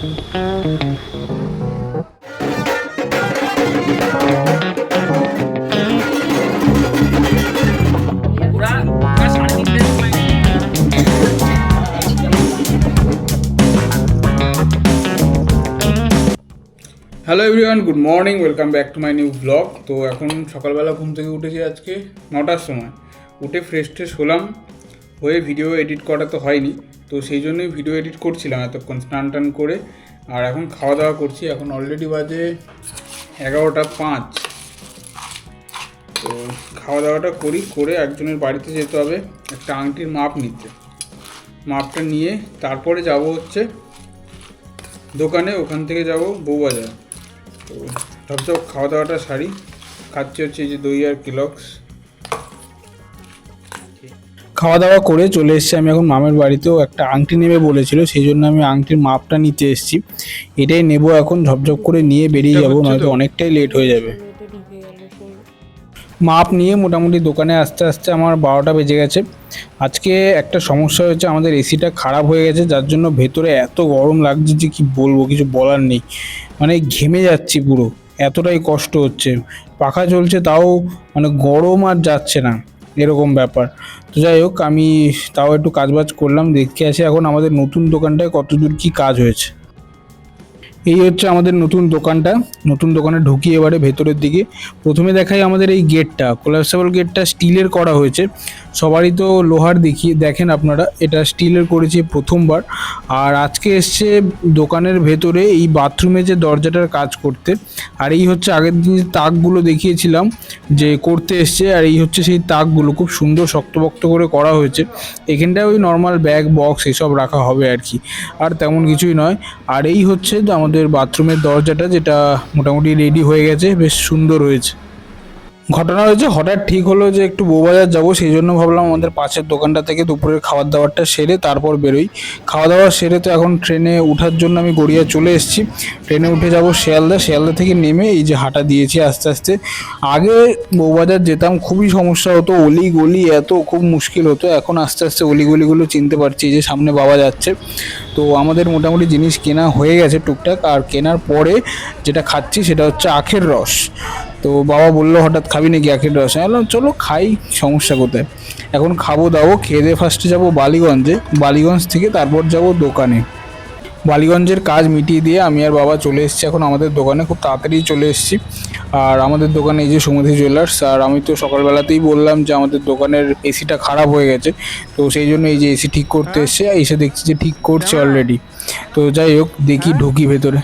Hello everyone, good morning, welcome back to my new blog. তো এখন সকালবেলা ঘুম থেকে উঠেছি আজকে 9টার সময়। উঠে ফ্রেশ হলাম, হয়ে ভিডিও এডিট করা তো হয়নি, তো সেই জন্যই ভিডিও এডিট করছিলাম এতক্ষণ স্নান টান করে। আর এখন খাওয়া দাওয়া করছি, এখন অলরেডি বাজে 11টা 5। তো খাওয়া দাওয়াটা করে একজনের বাড়িতে যেতে হবে একটা আংটির মাপ নিতে। মাপটা নিয়ে তারপরে যাব হচ্ছে দোকানে, ওখান থেকে যাব বউবাজার। তো সব খাওয়া দাওয়াটা সারি, খাচ্ছি হচ্ছে এই যে দই আর কিলক্স। খাওয়া দাওয়া করে চলে এসেছি আমি এখন মামের বাড়িতেও। একটা আংটি নেবে বলেছিল, সেই জন্য আমি আংটির মাপটা নিতে এসেছি। এটাই নেব এখন, ঝপঝপ করে নিয়ে বেরিয়ে যাবো, নয়তো অনেকটাই লেট হয়ে যাবে। মাপ নিয়ে মোটামুটি দোকানে আসতে আসতে আমার 12টা বেজে গেছে। আজকে একটা সমস্যা হয়েছে, আমাদের এসিটা খারাপ হয়ে গেছে, যার জন্য ভেতরে এত গরম লাগছে যে কি বলবো, কিছু বলার নেই। মানে ঘেমে যাচ্ছি পুরো, এতটাই কষ্ট হচ্ছে। পাখা চলছে তাও মানে গরম আর যাচ্ছে না, এরকম ব্যাপার। তো যাই হোক, আমি তাও একটু কাজবাজ করলাম, দেখতে আসি এখন আমাদের নতুন দোকানটায় কতদূর কি কাজ হয়েছে। এই হচ্ছে আমাদের নতুন দোকানটা। নতুন দোকানে ঢুকি এবারে ভেতরের দিকে। প্রথমে দেখাই আমাদের এই গেটটা, কোলাপসেবল গেটটা স্টিলের করা হয়েছে। সবারই তো লোহার দেখেন আপনারা, এটা স্টিলের করেছি প্রথমবার। আর আজকে এসছে দোকানের ভেতরে এই বাথরুমে যে দরজাটার কাজ করতে। আর এই হচ্ছে আগের দিন যে তাকগুলো দেখিয়েছিলাম যে করতে এসছে, আর এই হচ্ছে সেই তাকগুলো, খুব সুন্দর শক্তপোক্ত করে করা হয়েছে। এখানটায় ওই নর্মাল ব্যাগ বক্স এসব রাখা হবে আর কি, আর তেমন কিছুই নয়। আর এই হচ্ছে আমাদের বাথরুমের দরজাটা, যেটা মোটামুটি রেডি হয়ে গেছে, বেশ সুন্দর হয়েছে। ঘটনা হয়েছে, হঠাৎ ঠিক হলো যে একটু বউবাজার যাবো, সেই জন্য ভাবলাম আমাদের পাশের দোকানটা থেকে দুপুরের খাবার দাবারটা সেরে তারপর বেরোই। খাওয়া দাওয়া সেরে তো এখন ট্রেনে ওঠার জন্য আমি গড়িয়া চলে এসেছি। ট্রেনে উঠে যাব শিয়ালদা থেকে নেমে এই যে হাঁটা দিয়েছি আস্তে আস্তে। আগে বউবাজার যেতাম খুবই সমস্যা হতো, অলি গলি এত খুব মুশকিল হতো। এখন আস্তে আস্তে অলিগলিগুলো চিনতে পারছি, যে সামনে বাবা যাচ্ছে। তো আমাদের মোটামুটি জিনিস কেনা হয়ে গেছে টুকটাক। আর কেনার পরে যেটা খাচ্ছি সেটা হচ্ছে আখের রস। তো বাবা বললো হঠাৎ খাবি নাকি আখের রস? আমি বললাম চলো খাই, সমস্যা কোথায়। এখন খাবো দাবো, খেয়ে দিয়ে ফার্স্টে যাবো বালিগঞ্জে, বালিগঞ্জ থেকে তারপর যাব দোকানে। বালিগঞ্জের কাজ মিটিয়ে দিয়ে আমি আর বাবা চলে এসেছি এখন আমাদের দোকানে, খুব তাড়াতাড়ি চলে এসেছি। আর আমাদের দোকানে এই যে সমুদ্রী জুয়েলার্স। আর আমি তো সকালবেলাতেই বললাম যে আমাদের দোকানের এসিটা খারাপ হয়ে গেছে, তো সেই জন্য এই যে এসি ঠিক করতে এসছে, এসে দেখছি যে ঠিক করছে অলরেডি। তো যাই হোক, দেখি ঢুকি ভেতরে।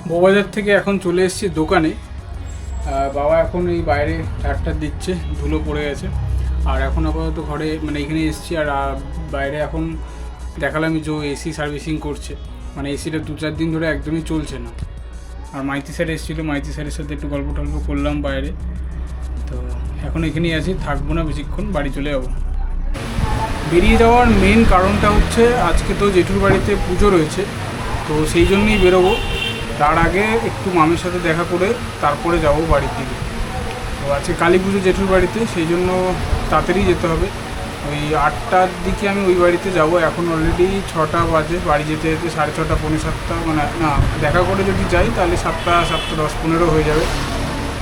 বউবাজার থেকে এখন চলে এসেছি দোকানে। বাবা এখন এই বাইরে ঝাড়টা দিচ্ছে, ধুলো পড়ে গেছে। আর এখন আপাতত ঘরে মানে এখানে এসেছি। আর বাইরে এখন দেখালাম যে এসি সার্ভিসিং করছে, মানে এসিটা 2-4 দিন ধরে একদমই চলছে না। আর মাইতি স্যার এসেছিলো, মাইতি স্যারের সাথে একটু গল্প টল্প করলাম বাইরে। তো এখন এখানেই আছি, থাকবো না বেশিক্ষণ, বাড়ি চলে যাবো। বেরিয়ে যাওয়ার মেন কারণটা হচ্ছে আজকে তো জেঠুর বাড়িতে পুজো রয়েছে, তো সেই জন্যই বেরোবো। তার আগে একটু মামের সাথে দেখা করে তারপরে যাব বাড়ির দিকে। তো আজকে কালী পুজো জেঠুর বাড়িতে, সেই জন্য তাড়াতাড়ি যেতে হবে। ওই 8টার দিকে আমি ওই বাড়িতে যাব। এখন অলরেডি 6টা বাজে, বাড়ি যেতে যেতে 6:30 পৌনে 7টা, মানে না, দেখা করে যদি যাই তাহলে 7টা 7:10-15 হয়ে যাবে।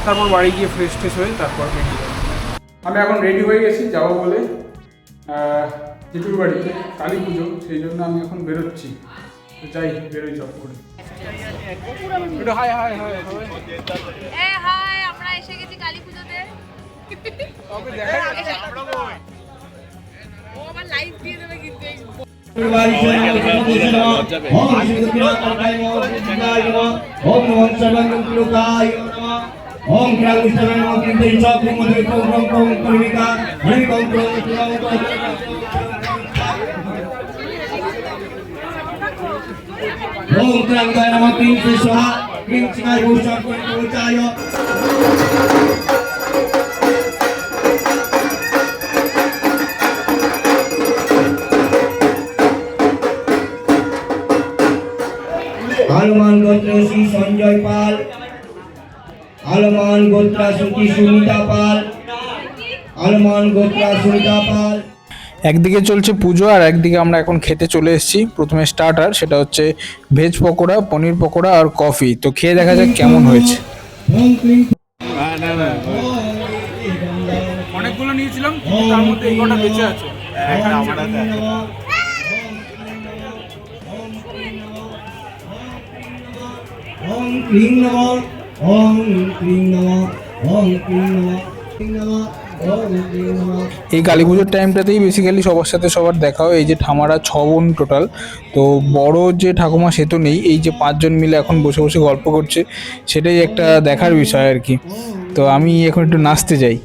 তারপর বাড়ি গিয়ে ফ্রেশ হয়ে তারপর বেরিয়ে যাবো। আমি এখন রেডি হয়ে গেছি যাবো বলে জেঠুর বাড়িতে, কালী পুজো, সেই জন্য আমি এখন বেরোচ্ছি। যাই, বেরোই সব করে। হাই হাই হাই হাই, আমরা এসে গেছি কালী পুজোতে। ও আবার লাইভ দিয়ে দেবে কিন্তু। ओम क्रांतिस्तवे नमः किंते चक्र मधु कोम कोम कर्मिका हरि कोम कोम ओम क्रांताय नमः किंते स्वाहा किंते नाय भूषण कोचाय हनुमान गोत्र श्री संजय पाल, हनुमान गोत्रा सुनीता पाल, हनुमान गोत्रा सुनीता पाल। একদিকে চলছে পুজো আর একদিকে আমরা এখন খেতে চলে এসেছি। প্রথমে স্টার্টার, সেটা হচ্ছে ভেজ পকোড়া, পনির পকোড়া আর কফি। তো খেয়ে দেখা যাক কেমন হয়েছে। অনেকগুলো নিয়েছিলাম, তার মধ্যে এই কটা বেঁচে আছে। ওম ক্লিং নমঃ, ওম ক্লিং নমঃ, ওম ক্লিং নমঃ, ক্লিং নমঃ, ওম ক্লিং নমঃ। এই কালী পুজোর টাইমটাতেই বেসিক্যালি সবার সাথে সবার দেখা হয়। এই যে ঠামারা 6 বোন টোটাল, তো বড় যে ঠাকুমা সে তো নেই, এই যে 5 জন মিলে এখন বসে বসে গল্প করছে, সেটাই একটা দেখার বিষয় আর কি। তো আমি এখন একটু নাচতে যাই।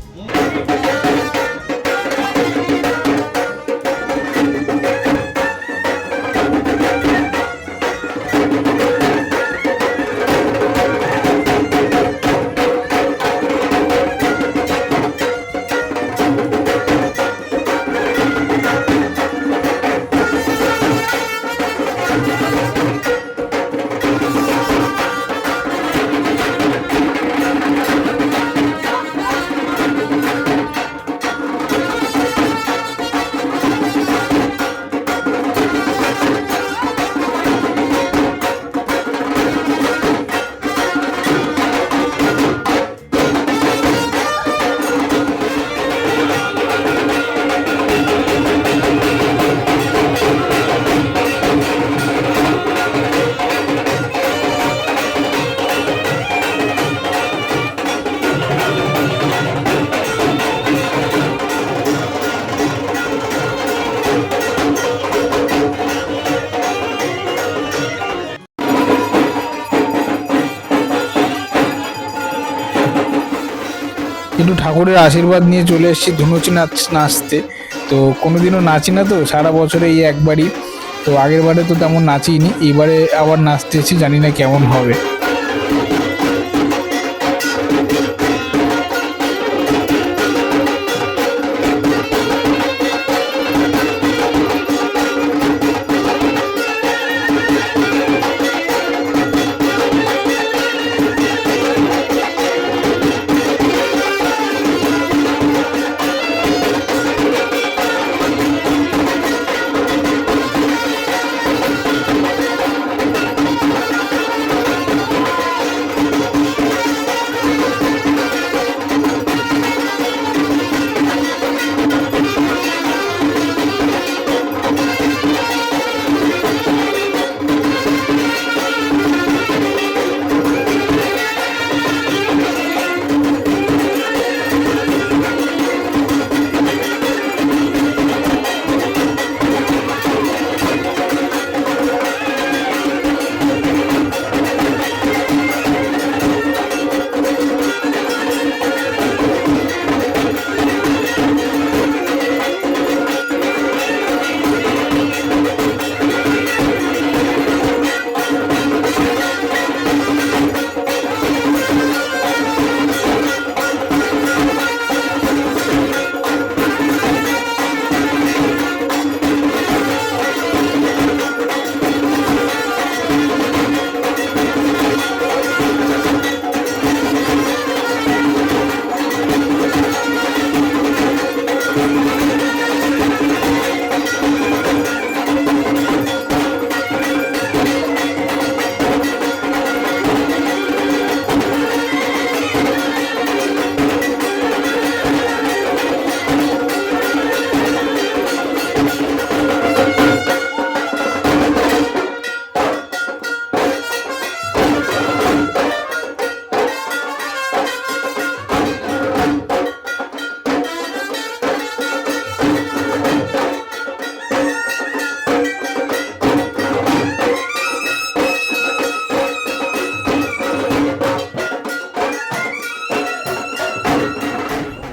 একটু ঠাকুরের আশীর্বাদ নিয়ে চলে এসেছি ধুনুচি নাচ নাচতে। তো কোনোদিনও নাচি না, তো সারা বছরে এই একবারই। তো আগের বারে তো তেমন নাচিনি, এবারে আবার নাচতেছি, জানি না কেমন হবে।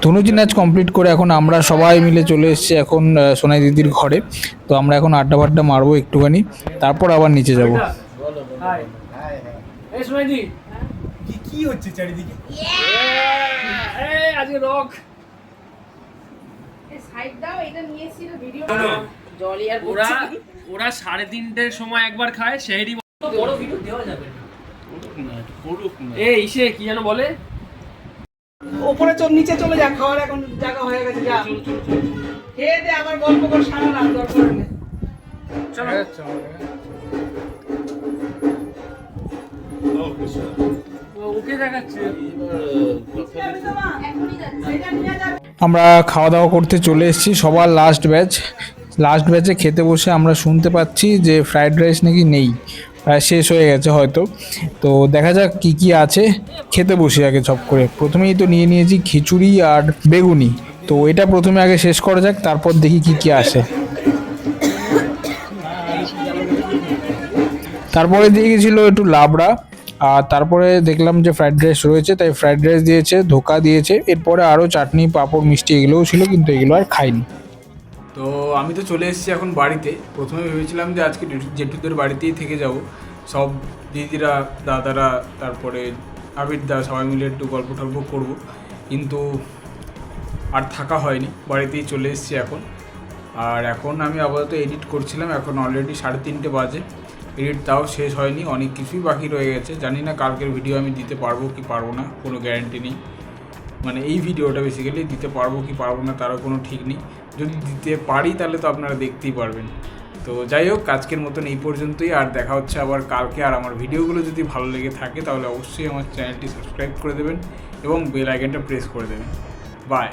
ধনুচি নাচ কমপ্লিট করে এখন আমরা সবাই মিলে চলে এসেছি এখন সোনাই দিদির ঘরে। তো আমরা এখন আড্ডা ফাড্ডা মারবো একটুখানি, তারপর আবার নিচে যাব। কি হচ্ছে চারিদিকে? আজকে রক সাইড দাও, এটা নিয়েছিল ভিডিও। জলি আর ওরা 3:30-র সময় একবার খায় সেহেরি। বড় ভিডিও দেওয়া যাবে না। এই ইসে কি যেন বলে, ওপরে চল, নিচে চলে যা, খাওয়ার এখন জায়গা হয়ে গেছে, যা। খেয়ে দে আবার গল্প করে সারা রাত দরকার নেই। চলো ওকে দেখাচ্ছে এখনই যাচ্ছি। এটা নিয়ে যাবে। আমরা খাওয়া দাওয়া করতে চলে এসেছি, সবার লাস্ট ব্যাচে খেতে বসে আমরা শুনতে পাচ্ছি যে ফ্রাইড রাইস নাকি নেই, শেষ হয়ে গেছে হয়তো। তো দেখা যাক কি কি আছে, খেতে বসে আগে চপ করে। প্রথমেই তো নিয়ে নিয়েছি খিচুড়ি আর বেগুনি, তো এটা প্রথমে আগে শেষ করা যাক, তারপর দেখি কি কি আসে। তারপরে দিয়ে গেছিলো একটু লাবড়া, আর তারপরে দেখলাম যে ফ্রাইড রাইস রয়েছে, তাই ফ্রাইড রাইস দিয়েছে, ধোকা দিয়েছে, এরপরে আরও চাটনি পাঁপড় মিষ্টি এগুলোও ছিল, কিন্তু এগুলো আর খাইনি। তো আমি তো চলে এসেছি এখন বাড়িতে। প্রথমে ভেবেছিলাম যে আজকে জেঠুদের বাড়িতেই থেকে যাব, সব দিদিরা দাদারা তারপরে আবিরদা সবাই মিলে একটু গল্প টল্প করবো, কিন্তু আর থাকা হয়নি, বাড়িতেই চলে এসেছি এখন। আর এখন আমি আপাতত এডিট করছিলাম, এখন অলরেডি 3:30 বাজে, এডিট তাও শেষ হয়নি, অনেক কিছুই বাকি রয়ে গেছে। জানি না কালকের ভিডিও আমি দিতে পারবো কি পারবো না, কোনো গ্যারান্টি নেই। মানে এই ভিডিওটা বেসিক্যালি দিতে পারবো কি পারবো না তারও কোনো ঠিক নেই। যদি দিতে পারি তাহলে তো আপনারা দেখতেই পারবেন। তো যাই হোক, আজকের মতন এই পর্যন্তই, আর দেখা হচ্ছে আবার কালকে। আর আমার ভিডিওগুলো যদি ভালো লেগে থাকে তাহলে অবশ্যই আমার চ্যানেলটি সাবস্ক্রাইব করে দেবেন এবং বেল আইকনটা প্রেস করে দেবেন। বাই।